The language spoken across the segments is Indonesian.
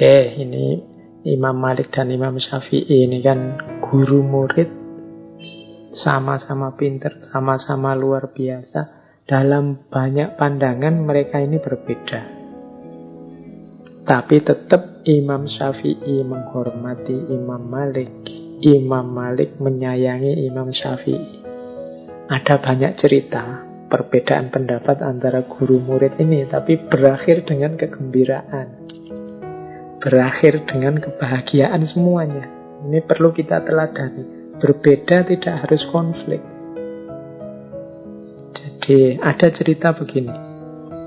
Oke, ini Imam Malik dan Imam Syafi'i ini kan guru murid, sama-sama pinter, sama-sama luar biasa. Dalam banyak pandangan mereka ini berbeda. Tapi tetap Imam Syafi'i menghormati Imam Malik. Imam Malik menyayangi Imam Syafi'i. Ada banyak cerita perbedaan pendapat antara guru murid ini, tapi berakhir dengan kegembiraan. Berakhir dengan kebahagiaan semuanya. Ini perlu kita teladani. Berbeda tidak harus konflik. Jadi ada cerita begini.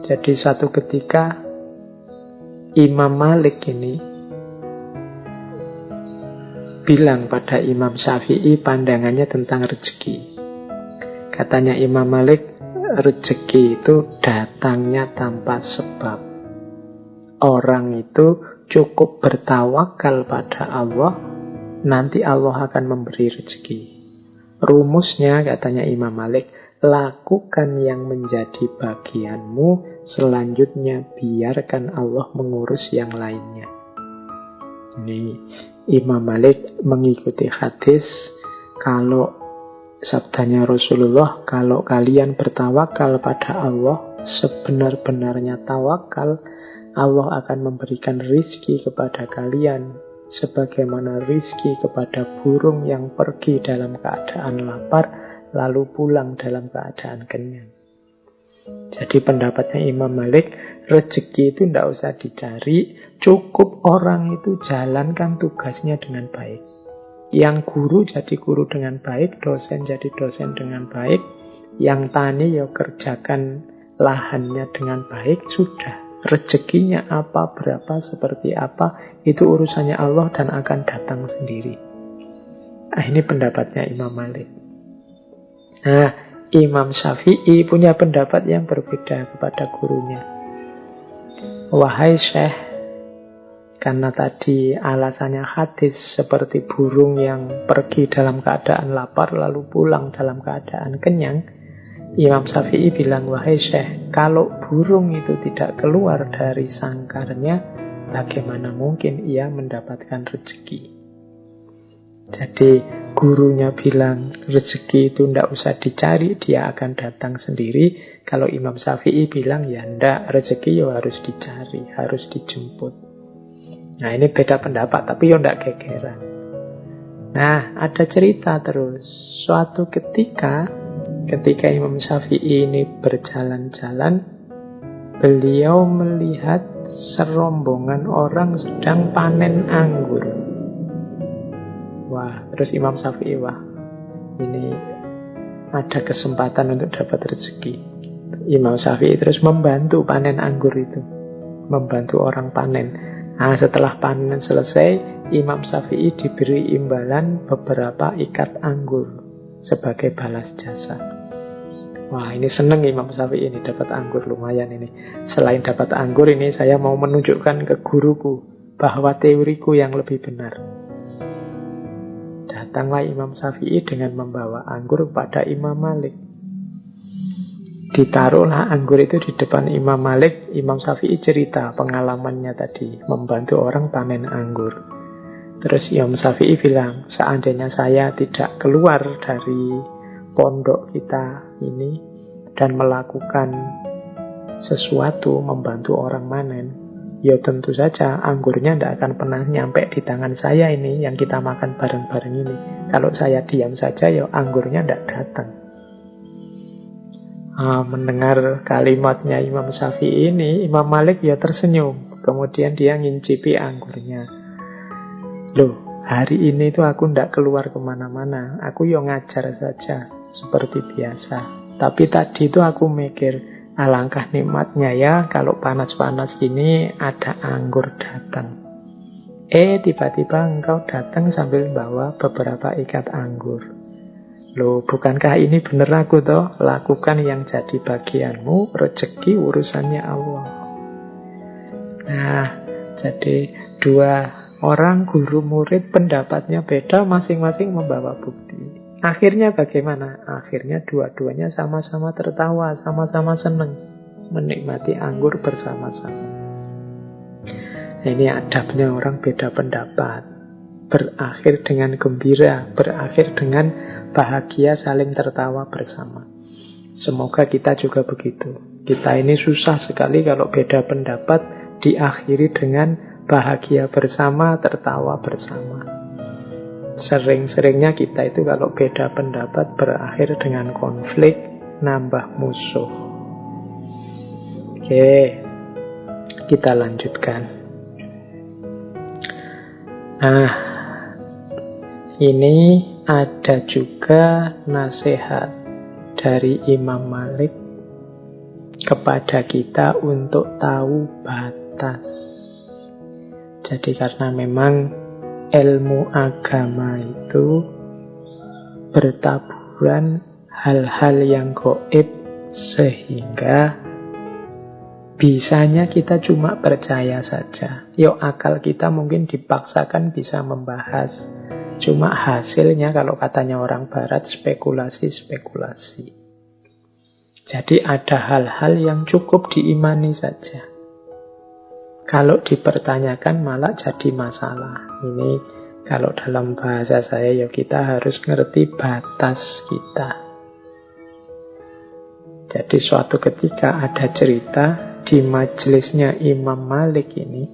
Jadi suatu ketika Imam Malik ini bilang pada Imam Syafi'i pandangannya tentang rezeki. Katanya Imam Malik, rezeki itu datangnya tanpa sebab. Orang itu cukup bertawakal pada Allah, nanti Allah akan memberi rezeki. Rumusnya, katanya Imam Malik, lakukan yang menjadi bagianmu, selanjutnya biarkan Allah mengurus yang lainnya. Ini Imam Malik mengikuti hadis, kalau sabdanya Rasulullah, kalau kalian bertawakal pada Allah, sebenar-benarnya tawakal, Allah akan memberikan rizki kepada kalian, sebagaimana rizki kepada burung yang pergi dalam keadaan lapar, lalu pulang dalam keadaan kenyang. Jadi pendapatnya Imam Malik, rezeki itu tidak usah dicari, cukup orang itu jalankan tugasnya dengan baik. Yang guru jadi guru dengan baik, dosen jadi dosen dengan baik, yang tani ya kerjakan lahannya dengan baik, sudah. Rezekinya apa, berapa, seperti apa, itu urusannya Allah dan akan datang sendiri. Nah, ini pendapatnya Imam Malik. Nah, Imam Syafi'i punya pendapat yang berbeda kepada gurunya. Wahai Syekh, karena tadi alasannya hadis seperti burung yang pergi dalam keadaan lapar lalu pulang dalam keadaan kenyang, Imam Syafi'i bilang, wahai Syekh, kalau burung itu tidak keluar dari sangkarnya, bagaimana mungkin ia mendapatkan rezeki? Jadi gurunya bilang rezeki itu tidak usah dicari, dia akan datang sendiri. Kalau Imam Syafi'i bilang ya ndak, rezeki ya harus dicari, harus dijemput. Nah, ini beda pendapat, tapi ya ndak gegeran. Nah, ada cerita terus. Suatu ketika Imam Syafi'i ini berjalan-jalan, beliau melihat serombongan orang sedang panen anggur. Wah, terus Imam Syafi'i, wah, ini ada kesempatan untuk dapat rezeki. Imam Syafi'i terus membantu panen anggur itu, membantu orang panen. Nah, setelah panen selesai, Imam Syafi'i diberi imbalan beberapa ikat anggur sebagai balas jasa. Wah, ini seneng Imam Syafi'i ini dapat anggur, lumayan ini. Selain dapat anggur ini, saya mau menunjukkan ke guruku bahwa teoriku yang lebih benar. Datanglah Imam Syafi'i dengan membawa anggur kepada Imam Malik. Ditaruhlah anggur itu di depan Imam Malik. Imam Syafi'i cerita pengalamannya tadi, membantu orang panen anggur. Terus Imam Syafi'i bilang, seandainya saya tidak keluar dari pondok kita ini dan melakukan sesuatu, membantu orang panen, ya tentu saja anggurnya tidak akan pernah nyampe di tangan saya ini, yang kita makan bareng-bareng ini. Kalau saya diam saja, ya anggurnya tidak datang. Mendengar kalimatnya Imam Syafi'i ini, Imam Malik ya tersenyum. Kemudian dia ngincipi anggurnya. Loh, hari ini tuh aku tidak keluar kemana-mana. Aku ya ngajar saja, seperti biasa. Tapi tadi itu aku mikir, alangkah nikmatnya ya kalau panas-panas gini ada anggur datang. Tiba-tiba engkau datang sambil bawa beberapa ikat anggur. Loh, bukankah ini bener aku toh? Lakukan yang jadi bagianmu, rezeki urusannya Allah. Nah, jadi dua orang guru murid pendapatnya beda, masing-masing membawa bukti. Akhirnya bagaimana? Akhirnya dua-duanya sama-sama tertawa, sama-sama senang menikmati anggur bersama-sama. Ini adabnya orang beda pendapat. Berakhir dengan gembira, berakhir dengan bahagia, saling tertawa bersama. Semoga kita juga begitu. Kita ini susah sekali kalau beda pendapat diakhiri dengan bahagia bersama, tertawa bersama. Sering-seringnya kita itu kalau beda pendapat berakhir dengan konflik, nambah musuh. Oke, kita lanjutkan. Nah, ini ada juga nasihat dari Imam Malik kepada kita untuk tahu batas. Jadi karena memang ilmu agama itu bertaburan hal-hal yang gaib, sehingga bisanya kita cuma percaya saja. Akal kita mungkin dipaksakan bisa membahas, cuma hasilnya kalau katanya orang barat spekulasi-spekulasi. Jadi ada hal-hal yang cukup diimani saja. Kalau dipertanyakan malah jadi masalah. Ini kalau dalam bahasa saya kita harus ngerti batas kita. Jadi suatu ketika ada cerita di majelisnya Imam Malik ini,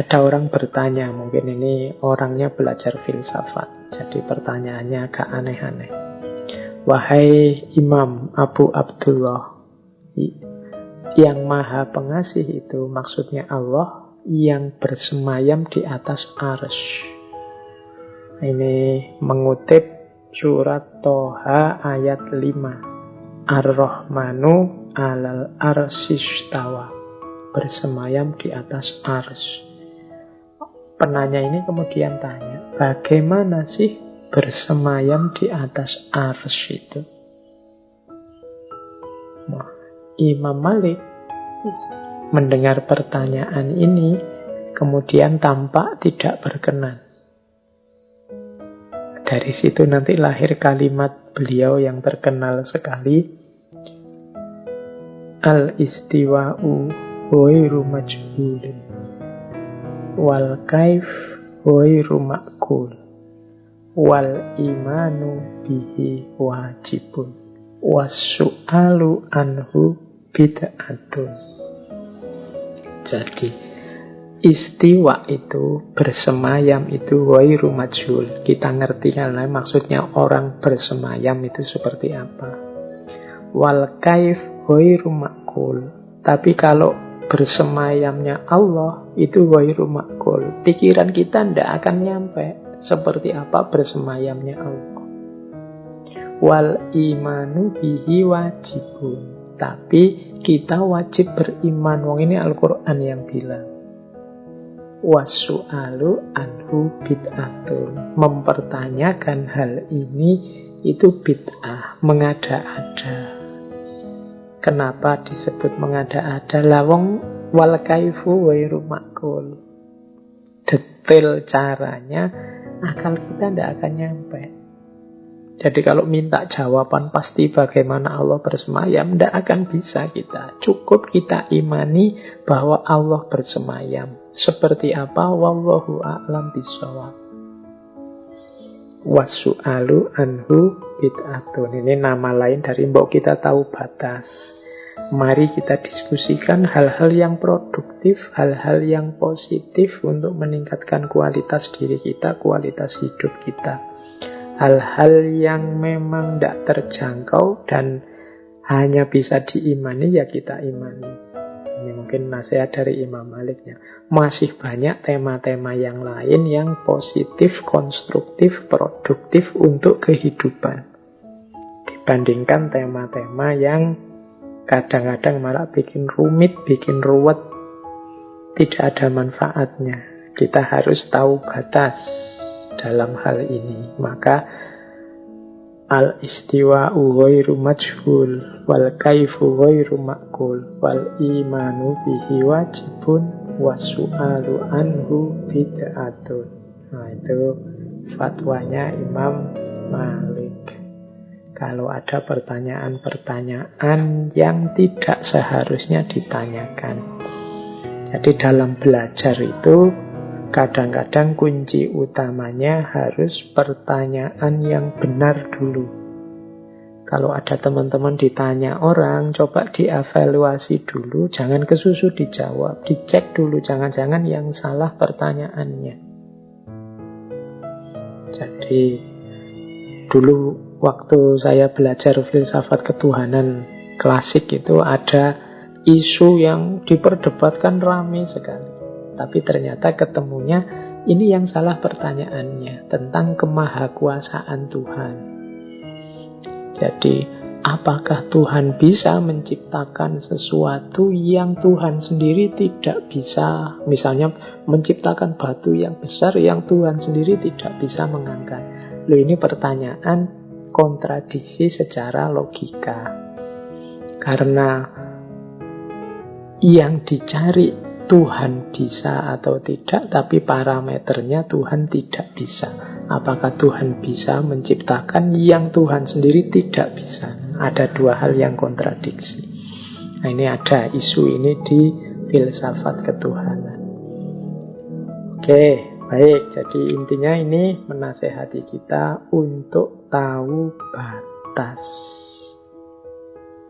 ada orang bertanya, mungkin ini orangnya belajar filsafat. Jadi pertanyaannya agak aneh-aneh. Wahai Imam Abu Abdullah, yang maha pengasih itu maksudnya Allah yang bersemayam di atas arsy. Ini mengutip surat Toha ayat 5. Ar-Rahmanu alal arsyistawa, bersemayam di atas arsy. Penanya ini kemudian tanya, bagaimana sih bersemayam di atas arsy itu? Imam Malik mendengar pertanyaan ini kemudian tampak tidak berkenan. Dari situ nanti lahir kalimat beliau yang terkenal sekali, al-istiwa'u ghairu majhulin wal kaif ghairu ma'qul wal imanu bihi wajibun was-su'alu anhu bid'atun. Jadi istiwa itu, bersemayam itu ghairu majhul. Kita ngerti karena maksudnya orang bersemayam itu seperti apa. Wal kaif ghairu ma'qul. Tapi kalau bersemayamnya Allah itu ghairu ma'qul. Pikiran kita tidak akan nyampe seperti apa bersemayamnya Allah. Wal imanu bihi wajibun. Tapi kita wajib beriman. Wong ini Al-Quran yang bilang. Wasu'alu anhu bid'atun. Mempertanyakan hal ini itu bid'ah, mengada-ada. Kenapa disebut mengada-ada? Lawong wal kaifu wairu ma'qul. Detail caranya akal kita tidak akan nyampe. Jadi kalau minta jawaban pasti bagaimana Allah bersemayam, tidak akan bisa kita. Cukup kita imani bahwa Allah bersemayam. Seperti apa? Wallahu a'lam bishawab. Wasu'alu anhu bid'atun. Ini nama lain dari mbok kita tahu batas. Mari kita diskusikan hal-hal yang produktif, hal-hal yang positif untuk meningkatkan kualitas diri kita, kualitas hidup kita. Hal-hal yang memang tidak terjangkau dan hanya bisa diimani, ya kita imani. Ini mungkin nasihat dari Imam Maliknya. Masih banyak tema-tema yang lain yang positif, konstruktif, produktif untuk kehidupan. Dibandingkan tema-tema yang kadang-kadang malah bikin rumit, bikin ruwet, tidak ada manfaatnya. Kita harus tahu batas dalam hal ini. Maka al-istiwa'u ghairu majhul wal kaifu ghairu ma'qul wal imanu bihi wajibun wasu'alu anhu bid'atun. Nah, itu fatwanya Imam Malik. Kalau ada pertanyaan-pertanyaan yang tidak seharusnya ditanyakan. Jadi dalam belajar itu kadang-kadang kunci utamanya harus pertanyaan yang benar dulu. Kalau ada teman-teman ditanya orang, coba dievaluasi dulu, jangan kesusu dijawab, dicek dulu, jangan-jangan yang salah pertanyaannya. Jadi dulu waktu saya belajar filsafat ketuhanan klasik itu ada isu yang diperdebatkan ramai sekali. Tapi ternyata ketemunya ini yang salah pertanyaannya tentang kemahakuasaan Tuhan. Jadi, apakah Tuhan bisa menciptakan sesuatu yang Tuhan sendiri tidak bisa? Misalnya menciptakan batu yang besar yang Tuhan sendiri tidak bisa mengangkat. Loh, ini pertanyaan kontradiksi secara logika. Karena yang dicari Tuhan bisa atau tidak, tapi parameternya Tuhan tidak bisa. Apakah Tuhan bisa menciptakan yang Tuhan sendiri tidak bisa? Ada dua hal yang kontradiksi. Nah, ini ada isu ini di filsafat ketuhanan. Oke, baik. Jadi intinya ini menasehati kita untuk tahu batas.